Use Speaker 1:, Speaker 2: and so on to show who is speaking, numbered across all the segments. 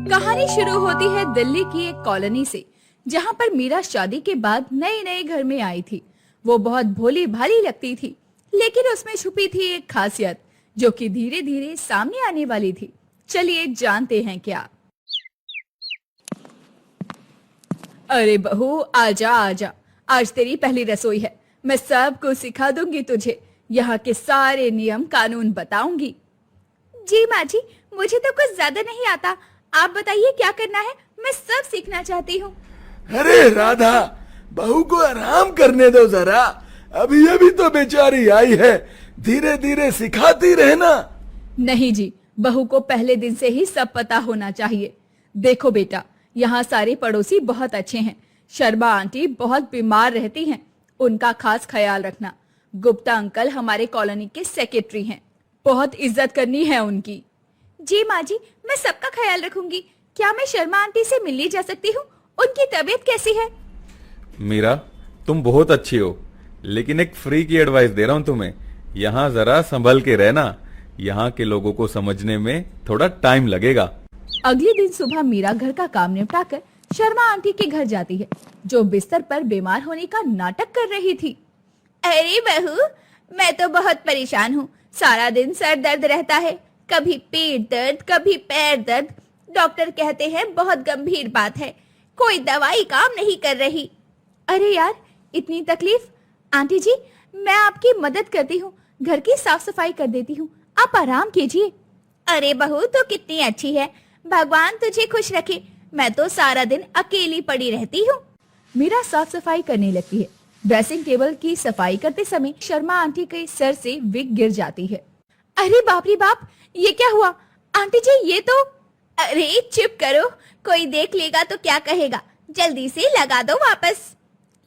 Speaker 1: कहानी शुरू होती है दिल्ली की एक कॉलोनी से, जहाँ पर मीरा शादी के बाद नए नए घर में आई थी। वो बहुत भोली भाली लगती थी, लेकिन उसमें छुपी थी एक खासियत जो कि धीरे धीरे सामने आने वाली थी। चलिए जानते हैं क्या। अरे बहू, आजा आजा, आज तेरी पहली रसोई है। मैं सब कुछ सिखा दूंगी तुझे, यहाँ के सारे नियम कानून बताऊंगी। जी माँ जी, मुझे तो कुछ ज्यादा नहीं आता, आप बताइए क्या करना है, मैं सब सीखना चाहती हूँ।
Speaker 2: अरे राधा, बहू को आराम करने दो जरा, अभी अभी तो बेचारी आई है, धीरे धीरे सिखाती रहना।
Speaker 1: नहीं जी, बहू को पहले दिन से ही सब पता होना चाहिए। देखो बेटा, यहाँ सारे पड़ोसी बहुत अच्छे हैं। शर्मा आंटी बहुत बीमार रहती हैं, उनका खास ख्याल रखना। गुप्ता अंकल हमारे कॉलोनी के सेक्रेटरी हैं, बहुत इज्जत करनी है उनकी। जी माँ जी, मैं सबका ख्याल रखूंगी। क्या मैं शर्मा आंटी से मिलने जा सकती हूँ? उनकी तबीयत कैसी है?
Speaker 3: मीरा, तुम बहुत अच्छी हो, लेकिन एक फ्री की एडवाइस दे रहा हूँ तुम्हें। यहाँ जरा संभल के रहना, यहाँ के लोगों को समझने में थोड़ा टाइम लगेगा।
Speaker 1: अगले दिन सुबह मीरा घर का काम निपटाकर शर्मा आंटी के घर जाती है, जो बिस्तर पर बीमार होने का नाटक कर रही थी। अरे बहू, मैं तो बहुत परेशान हूँ, सारा दिन सर दर्द रहता है, कभी पेट दर्द, कभी पैर दर्द। डॉक्टर कहते हैं बहुत गंभीर बात है, कोई दवाई काम नहीं कर रही। अरे यार, इतनी तकलीफ? आंटी जी, मैं आपकी मदद करती हूँ, घर की साफ सफाई कर देती हूँ, आप आराम कीजिए। अरे बहू, तो कितनी अच्छी है, भगवान तुझे खुश रखे। मैं तो सारा दिन अकेली पड़ी रहती हूँ। मीरा साफ सफाई करने लगती है। ड्रेसिंग टेबल की सफाई करते समय शर्मा आंटी के सर से विग गिर जाती है। अरे बाप रे बाप, ये क्या हुआ? आंटी जी, ये तो... अरे चुप करो, कोई देख लेगा तो क्या कहेगा, जल्दी से लगा दो वापस।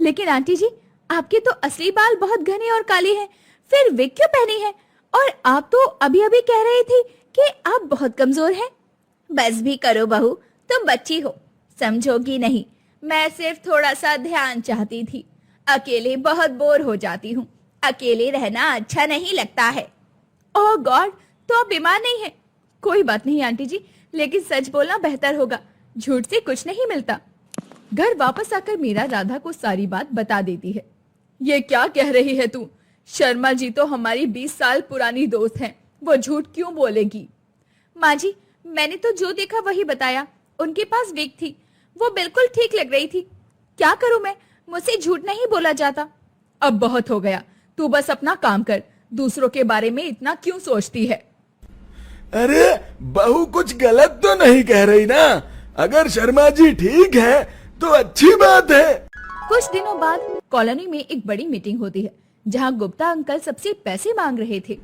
Speaker 1: लेकिन आंटी जी, आपके तो असली बाल बहुत घने और काले हैं, फिर विग क्यों पहनी है? और आप तो अभी अभी कह रही थी कि आप बहुत कमजोर हैं। बस भी करो बहू, तुम बच्ची हो, समझोगी नहीं। मैं सिर्फ थोड़ा सा ध्यान चाहती थी, अकेले बहुत बोर हो जाती हूँ, अकेले रहना अच्छा नहीं लगता है। ओह गॉड, तो आप बीमार नहीं है? कोई बात नहीं आंटी जी, लेकिन सच बोलना बेहतर होगा, झूठ से कुछ नहीं मिलता। घर वापस आकर मीरा राधा को सारी बात बता देती है। ये क्या कह रही है तू? शर्मा जी तो हमारी 20 साल पुरानी दोस्त हैं, वो झूठ क्यों बोलेगी? माँ जी, मैंने तो जो देखा वही बताया। उनके पास विग थी, वो बिल्कुल ठीक लग रही थी। क्या करूं मैं, मुझसे झूठ नहीं बोला जाता। अब बहुत हो गया, तू बस अपना काम कर, दूसरों के बारे में इतना क्यों सोचती है?
Speaker 2: अरे बहू कुछ गलत तो नहीं कह रही ना? अगर शर्मा जी ठीक है तो अच्छी बात है।
Speaker 1: कुछ दिनों बाद कॉलोनी में एक बड़ी मीटिंग होती है, जहां गुप्ता अंकल सबसे पैसे मांग रहे थे।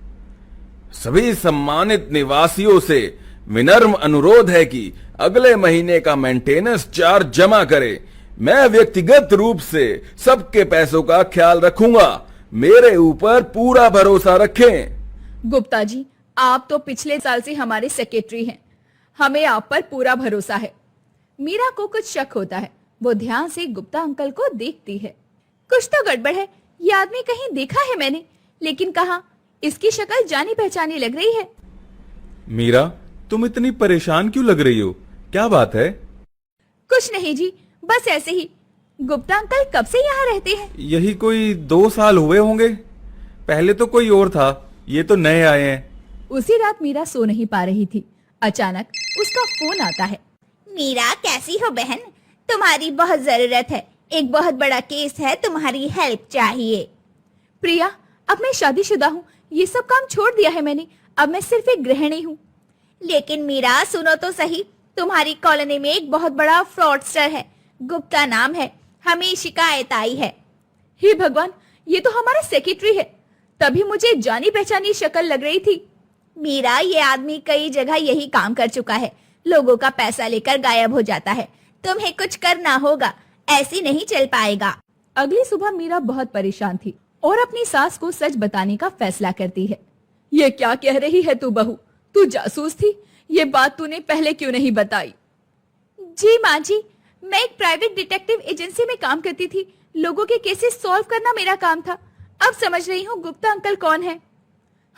Speaker 3: सभी सम्मानित निवासियों से विनम्र अनुरोध है कि अगले महीने का मेंटेनेंस चार्ज जमा करें। मैं व्यक्तिगत रूप से सबके पैसों का ख्याल रखूंगा, मेरे ऊपर पूरा भरोसा रखें।
Speaker 1: गुप्ता जी, आप तो पिछले साल से हमारे सेक्रेटरी हैं, हमें आप पर पूरा भरोसा है। मीरा को कुछ शक होता है, वो ध्यान से गुप्ता अंकल को देखती है। कुछ तो गड़बड़ है, ये आदमी कहीं देखा है मैंने, लेकिन कहाँ? इसकी शक्ल जानी पहचानी लग रही है।
Speaker 3: मीरा, तुम इतनी परेशान क्यों लग रही हो, क्या बात है?
Speaker 1: कुछ नहीं जी, बस ऐसे ही। गुप्ता अंकल कब से यहाँ रहते हैं?
Speaker 3: यही कोई 2 साल हुए होंगे, पहले तो कोई और था, ये तो नए आए हैं।
Speaker 1: उसी रात मीरा सो नहीं पा रही थी, अचानक उसका फोन आता है।
Speaker 4: मीरा, कैसी हो बहन? तुम्हारी बहुत जरूरत है, एक बहुत बड़ा केस है, तुम्हारी हेल्प चाहिए।
Speaker 1: प्रिया, अब मैं शादीशुदा हूँ, ये सब काम छोड़ दिया है मैंने, अब मैं सिर्फ एक गृहिणी हूँ।
Speaker 4: लेकिन मीरा, सुनो तो सही, तुम्हारी कॉलोनी में एक बहुत बड़ा फ्रॉडस्टर है, गुप्ता नाम है, हमें शिकायत आई है।
Speaker 1: हे भगवान, ये तो हमारा सेक्रेटरी है, तभी मुझे जानी पहचानी शक्ल लग रही थी।
Speaker 4: मीरा, ये आदमी कई जगह यही काम कर चुका है, लोगों का पैसा लेकर गायब हो जाता है, तुम्हें कुछ करना होगा, ऐसे नहीं चल पाएगा।
Speaker 1: अगली सुबह मीरा बहुत परेशान थी और अपनी सास को सच बताने का फैसला करती है। ये क्या कह रही है तू बहू, तू जासूस थी? ये बात तूने पहले क्यों नहीं बताई? जी माँ जी, मैं एक प्राइवेट डिटेक्टिव एजेंसी में काम करती थी, लोगों के केसेस सॉल्व करना मेरा काम था। अब समझ रही हूँ गुप्ता अंकल कौन है।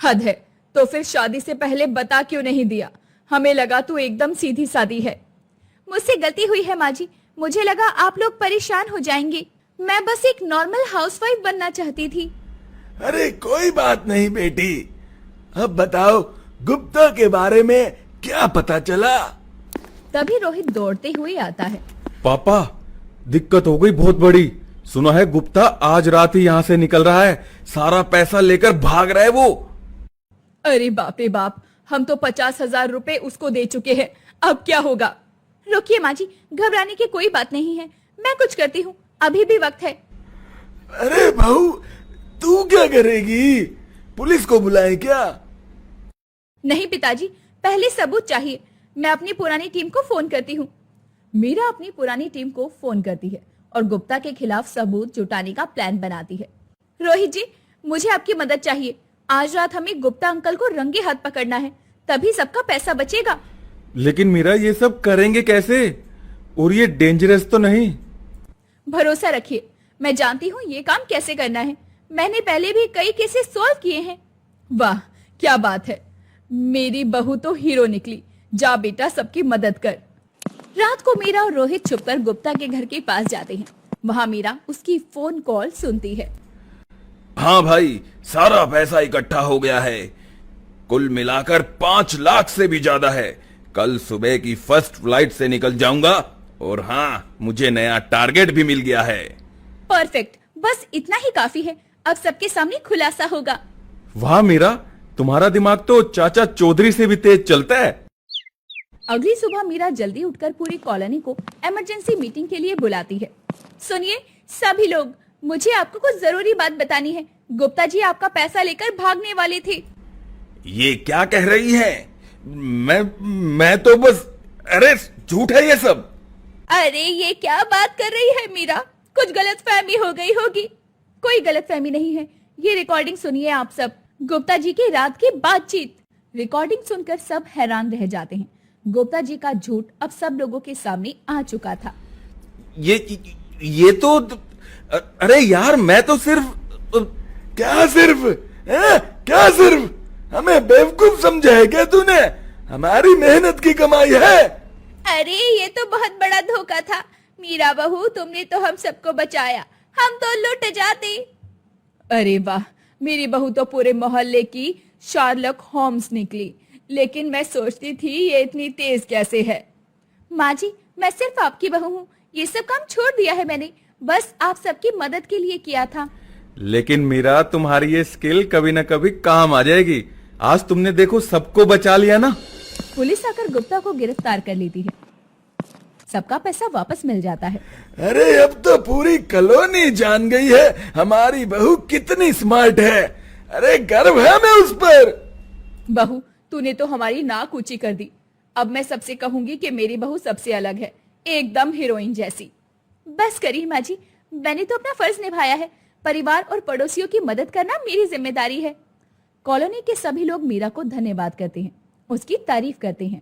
Speaker 1: हद है, तो फिर शादी से पहले बता क्यों नहीं दिया? हमें लगा तू एकदम सीधी सादी है। मुझसे गलती हुई है माँ जी। मुझे लगा आप लोग परेशान हो जाएंगे। मैं बस एक नॉर्मल हाउसवाइफ बनना चाहती थी।
Speaker 2: अरे कोई बात नहीं बेटी, अब बताओ गुप्ता के बारे में क्या पता चला?
Speaker 1: तभी रोहित दौड़ते हुए आता है।
Speaker 3: पापा, दिक्कत हो गई बहुत बड़ी। सुना है गुप्ता आज रात ही यहाँ से निकल रहा है, सारा पैसा लेकर भाग रहा है वो।
Speaker 1: अरे बाप रे बाप, हम तो 50,000 रुपए उसको दे चुके हैं, अब क्या होगा? रुकिए माँ जी, घबराने की कोई बात नहीं है, मैं कुछ करती हूँ, अभी भी वक्त है।
Speaker 2: अरे बहू, तू क्या करेगी? पुलिस को बुलाए क्या?
Speaker 1: नहीं पिताजी, पहले सबूत चाहिए। मैं अपनी पुरानी टीम को फोन करती हूँ। मीरा अपनी पुरानी टीम को फोन करती है और गुप्ता के खिलाफ सबूत जुटाने का प्लान बनाती है। रोहित जी, मुझे आपकी मदद चाहिए। आज रात हमें गुप्ता अंकल को रंगे हाथ पकड़ना है, तभी सबका पैसा बचेगा।
Speaker 3: लेकिन मीरा, ये सब करेंगे कैसे? और ये डेंजरस तो नहीं?
Speaker 1: भरोसा रखिए, मैं जानती हूँ ये काम कैसे करना है। मैंने पहले भी कई केसेस सॉल्व किए हैं। वाह क्या बात है, मेरी बहू तो हीरो निकली। जा बेटा, सबकी मदद कर। रात को मीरा और रोहित छुपकर गुप्ता के घर के पास जाते हैं। वहाँ मीरा उसकी फोन कॉल सुनती है।
Speaker 3: हाँ भाई, सारा पैसा इकट्ठा हो गया है, कुल मिलाकर 5 लाख से भी ज्यादा है। कल सुबह की फर्स्ट फ्लाइट से निकल जाऊंगा। और हाँ, मुझे नया टारगेट भी मिल गया है।
Speaker 1: परफेक्ट, बस इतना ही काफी है। अब सबके सामने खुलासा होगा।
Speaker 3: वाह मीरा, तुम्हारा दिमाग तो चाचा चौधरी से भी तेज चलता है।
Speaker 1: अगली सुबह मीरा जल्दी उठकर पूरी कॉलोनी को इमरजेंसी मीटिंग के लिए बुलाती है। सुनिए सभी लोग, मुझे आपको कुछ जरूरी बात बतानी है। गुप्ता जी आपका पैसा लेकर भागने वाले थे।
Speaker 3: ये क्या कह रही है? मैं तो बस, अरे झूठ है ये सब।
Speaker 1: अरे ये क्या बात कर रही है मीरा, कुछ गलतफहमी हो गई होगी। कोई गलतफहमी नहीं है, ये रिकॉर्डिंग सुनिए आप सब। गुप्ता जी की रात की बातचीत। रिकॉर्डिंग सुनकर सब हैरान रह जाते हैं। गुप्ता जी का झूठ अब सब लोगों के सामने आ चुका था।
Speaker 3: ये तो, अरे यार, मैं तो सिर्फ
Speaker 2: क्या सिर्फ? क्या सिर्फ? हमें बेवकूफ समझा है क्या तूने? हमारी मेहनत की कमाई है।
Speaker 4: अरे ये तो बहुत बड़ा धोखा था मीरा बहू, तुमने तो हम सबको बचाया, हम तो लुट जाते।
Speaker 1: अरे वाह, मेरी बहू तो पूरे मोहल्ले की शार्लक होम्स निकली। लेकिन मैं सोचती थी ये इतनी तेज कैसे है। माँ जी, मैं सिर्फ आपकी बहू हूँ, ये सब काम छोड़ दिया है मैंने, बस आप सबकी मदद के लिए किया था।
Speaker 3: लेकिन मीरा, तुम्हारी ये स्किल कभी न कभी काम आ जाएगी। आज तुमने देखो सबको बचा लिया ना।
Speaker 1: पुलिस आकर गुप्ता को गिरफ्तार कर लेती है। सबका पैसा वापस मिल जाता है।
Speaker 2: अरे अब तो पूरी कॉलोनी जान गई है हमारी बहू कितनी स्मार्ट है। अरे गर्व है हमें उस पर।
Speaker 1: बहू, तूने तो हमारी नाक ऊंची कर दी। अब मैं सबसे कहूंगी कि मेरी बहू सबसे अलग है, एकदम हीरोइन जैसी। बस करिए माँ जी, मैंने तो अपना फर्ज निभाया है। परिवार और पड़ोसियों की मदद करना मेरी जिम्मेदारी है। कॉलोनी के सभी लोग मीरा को धन्यवाद करते हैं, उसकी तारीफ करते हैं।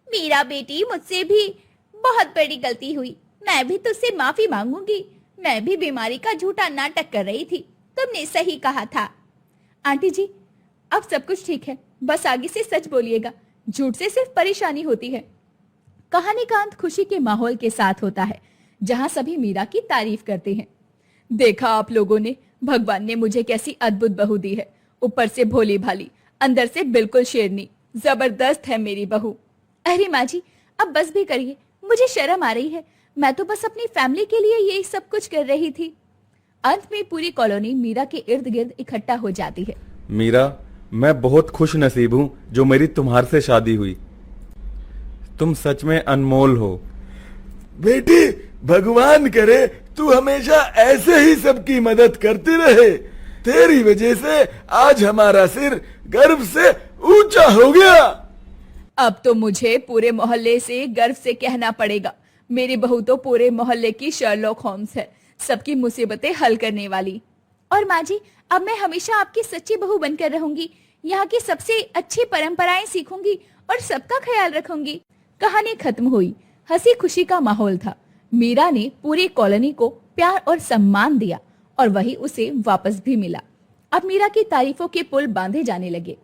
Speaker 4: मीरा बेटी, मुझसे भी बहुत बड़ी गलती हुई, मैं भी तुझसे माफी मांगूंगी। मैं भी बीमारी का झूठा नाटक कर रही थी, तुमने सही कहा था।
Speaker 1: आंटी जी, अब सब कुछ ठीक है, बस आगे से सच बोलिएगा, झूठ से सिर्फ परेशानी होती है। कहानी का अंत खुशी के माहौल के साथ होता है, जहां सभी मीरा की तारीफ करते हैं। देखा आप लोगों ने, भगवान ने मुझे कैसी अद्भुत बहू दी है। ऊपर से भोली भाली, अंदर से बिल्कुल शेरनी, जबरदस्त है मेरी बहू। अरे माँ जी, अब बस भी करिए, मुझे शर्म आ रही है। मैं तो बस अपनी फैमिली के लिए ये सब कुछ कर रही थी। अंत में पूरी कॉलोनी मीरा के इर्द गिर्द इकट्ठा हो जाती है।
Speaker 3: मीरा, मैं बहुत खुश नसीब हूँ जो मेरी तुम्हारे से शादी हुई। तुम सच में अनमोल हो।
Speaker 2: बेटी, भगवान करे तू हमेशा ऐसे ही सबकी मदद करती रहे। तेरी वजह से आज हमारा सिर गर्व से ऊंचा हो गया।
Speaker 1: अब तो मुझे पूरे मोहल्ले से गर्व से कहना पड़ेगा, मेरी बहू तो पूरे मोहल्ले की शर्लॉक होम्स है, सबकी मुसीबतें हल करने वाली। और माँ जी, अब मैं हमेशा आपकी सच्ची बहू बनकर रहूंगी, यहाँ की सबसे अच्छी परंपराएं सीखूंगी और सबका ख्याल रखूंगी। कहानी खत्म हुई। हंसी खुशी का माहौल था। मीरा ने पूरी कॉलोनी को प्यार और सम्मान दिया और वही उसे वापस भी मिला। अब मीरा की तारीफों के पुल बांधे जाने लगे।